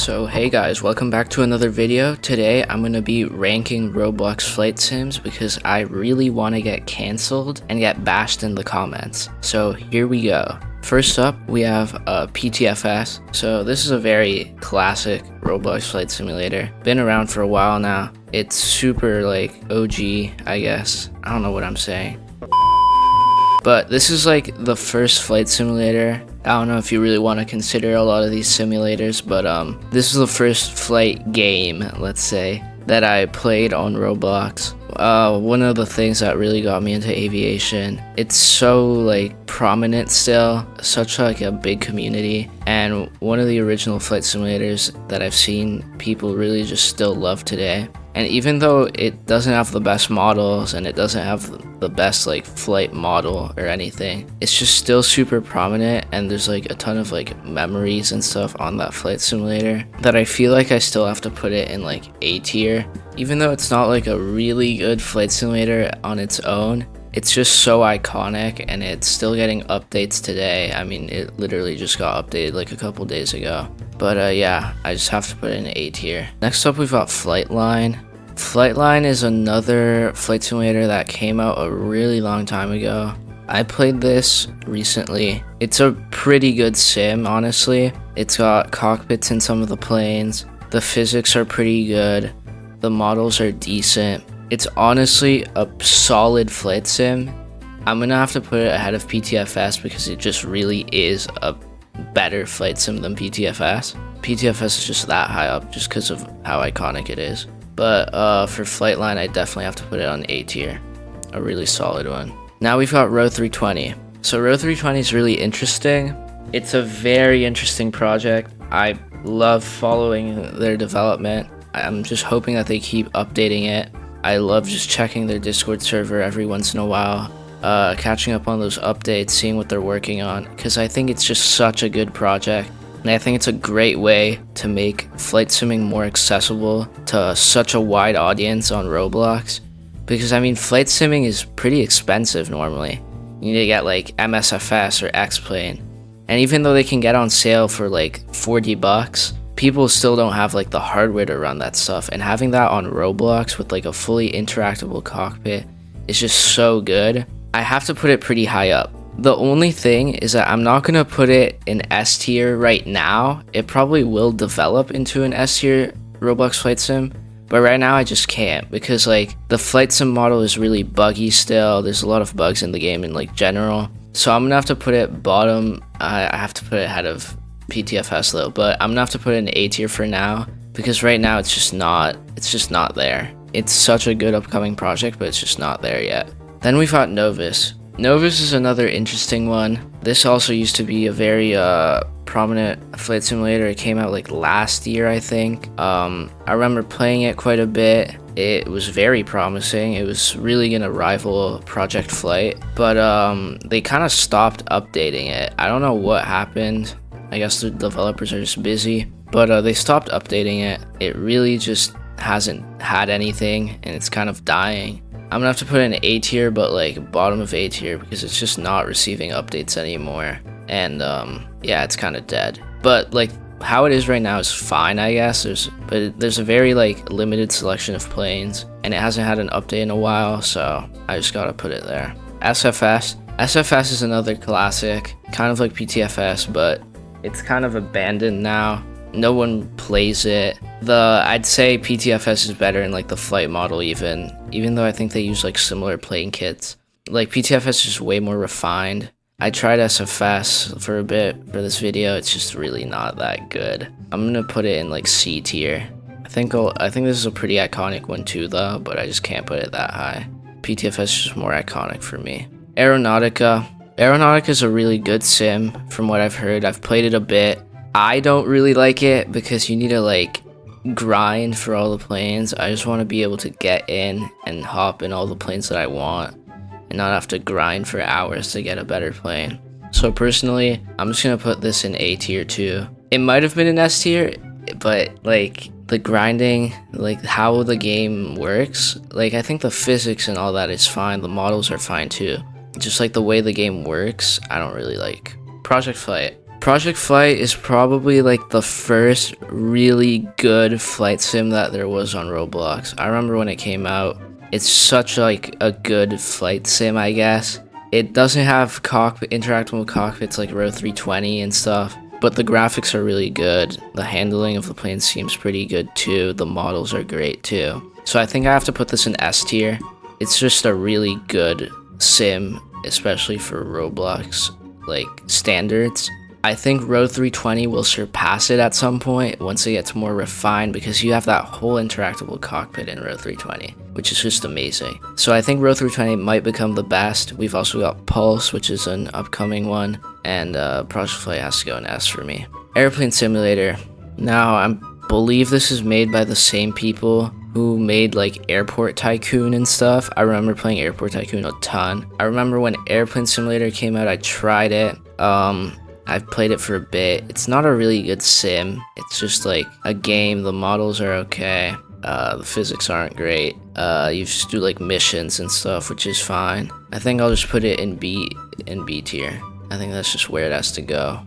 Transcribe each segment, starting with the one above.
So hey guys, welcome back to another video. Today I'm going to be ranking Roblox flight sims because I really want to get cancelled and get bashed in the comments. So here we go. First up, we have PTFS. So this is a very classic Roblox flight simulator. Been around for a while now. It's super like OG, I guess. I don't know what I'm saying. But this is like the first flight simulator. I don't know if you really want to consider a lot of these simulators, but this is the first flight game, let's say, that I played on Roblox. One of the things that really got me into aviation, it's so like prominent still, such like a big community, and one of the original flight simulators that I've seen people really just still love today. And even though it doesn't have the best models and it doesn't have the best like flight model or anything, it's just still super prominent, and there's like a ton of like memories and stuff on that flight simulator that I feel like I still have to put it in like A tier. Even though it's not like a really good flight simulator on its own, it's just so iconic and it's still getting updates today. I mean, it literally just got updated like a couple days ago. But yeah, I just have to put it in A tier. Next up, we've got Flightline. Flightline is another flight simulator that came out a really long time ago. I played this recently. It's a pretty good sim, honestly. It's got cockpits in some of the planes. The physics are pretty good. The models are decent. It's honestly a solid flight sim. I'm gonna have to put it ahead of PTFS because it just really is a better flight sim than PTFS. PTFS is just that high up just because of how iconic it is. But for Flightline, I definitely have to put it on A tier. A really solid one. Now we've got Row 320. So Row 320 is really interesting. It's a very interesting project. I love following their development. I'm just hoping that they keep updating it. I love just checking their Discord server every once in a while, catching up on those updates, seeing what they're working on, because I think it's just such a good project. And I think it's a great way to make flight simming more accessible to such a wide audience on Roblox. Because I mean, flight simming is pretty expensive normally. You need to get like MSFS or X-Plane. And even though they can get on sale for like 40 bucks, people still don't have like the hardware to run that stuff. And having that on Roblox with like a fully interactable cockpit is just so good. I have to put it pretty high up. The only thing is that I'm not going to put it in S tier right now. It probably will develop into an S tier Roblox flight sim, but right now I just can't because like the flight sim model is really buggy still. There's a lot of bugs in the game in like general. So I'm going to have to put it bottom. I have to put it ahead of PTFS though, but I'm going to have to put it in A tier for now because right now it's just not there. It's such a good upcoming project, but it's just not there yet. Then we've got Novvice. Novvice is another interesting one. This also used to be a very prominent flight simulator. It came out like last year, I think. I remember playing it quite a bit. It was very promising. It was really gonna rival Project Flight, but they kind of stopped updating it. I don't know what happened. I guess the developers are just busy, but they stopped updating it. It really just hasn't had anything, and it's kind of dying. I'm gonna have to put it in A tier, but like bottom of A tier because it's just not receiving updates anymore. And yeah, it's kind of dead. But like how it is right now is fine, I guess. There's a very like limited selection of planes, and it hasn't had an update in a while, so I just gotta put it there. SFS. SFS is another classic, kind of like PTFS, but it's kind of abandoned now. No one plays it. I'd say PTFS is better in like the flight model even though I think they use like similar plane kits. Like PTFS is just way more refined. I tried SFS for a bit for this video. It's just really not that good. I'm gonna put it in like C tier. I think this is a pretty iconic one too though, but I just can't put it that high. PTFS is just more iconic for me. Aeronautica. Aeronautica is a really good sim from what I've heard. I've played it a bit. I don't really like it because you need to like grind for all the planes. I just want to be able to get in and hop in all the planes that I want and not have to grind for hours to get a better plane. So personally, I'm just gonna put this in A tier too. It might have been an S tier, but like the grinding, like how the game works, like I think the physics and all that is fine. The models are fine too. Just like the way the game works, I don't really like. Project Flight. Project Flight is probably like the first really good flight sim that there was on Roblox. I remember when it came out. It's such like a good flight sim, I guess. It doesn't have interactable cockpits like Row 320 and stuff, but the graphics are really good. The handling of the plane seems pretty good too. The models are great too. So I think I have to put this in S tier. It's just a really good sim, especially for Roblox like standards. I think Row 320 will surpass it at some point once it gets more refined, because you have that whole interactable cockpit in Row 320, which is just amazing. So I think Row 320 might become the best. We've also got Pulse, which is an upcoming one, and Project Flight has to go in S for me. Airplane Simulator. Now, I believe this is made by the same people who made like Airport Tycoon and stuff. I remember playing Airport Tycoon a ton. I remember when Airplane Simulator came out, I tried it. I've played it for a bit. It's not a really good sim. It's just like a game. The models are okay. The physics aren't great. You just do like missions and stuff, which is fine. I think I'll just put it in B tier. I think that's just where it has to go.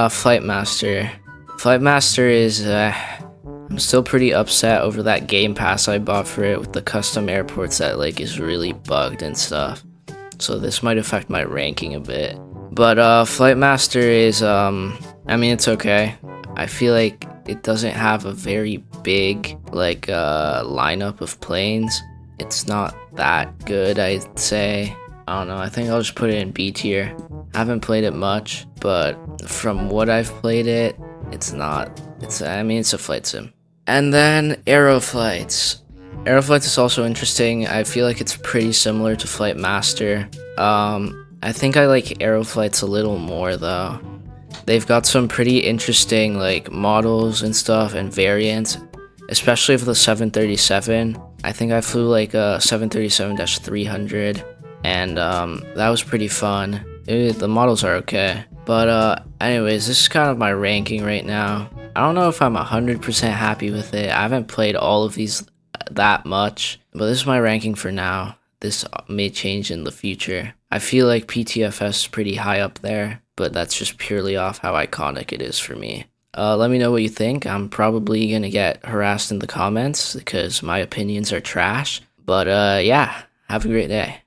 Flight Master. Flight Master is I'm still pretty upset over that game pass I bought for it with the custom airports that like is really bugged and stuff. So this might affect my ranking a bit. But Flight Master is I mean, it's okay. I feel like it doesn't have a very big like lineup of planes. It's not that good, I'd say. I don't know, I think I'll just put it in B tier. I haven't played it much, but from what I've played it, I mean, it's a flight sim. And then Aeroflights. Aeroflights is also interesting. I feel like it's pretty similar to Flight Master. I think I like Aeroflights a little more though. They've got some pretty interesting like models and stuff and variants, especially for the 737. I think I flew like a 737-300, and that was pretty fun. The models are okay. But anyways, this is kind of my ranking right now. I don't know if I'm 100% happy with it. I haven't played all of these that much, but this is my ranking for now. This may change in the future. I feel like PTFS is pretty high up there, but that's just purely off how iconic it is for me. Let me know what you think. I'm probably gonna get harassed in the comments because my opinions are trash. But yeah, have a great day.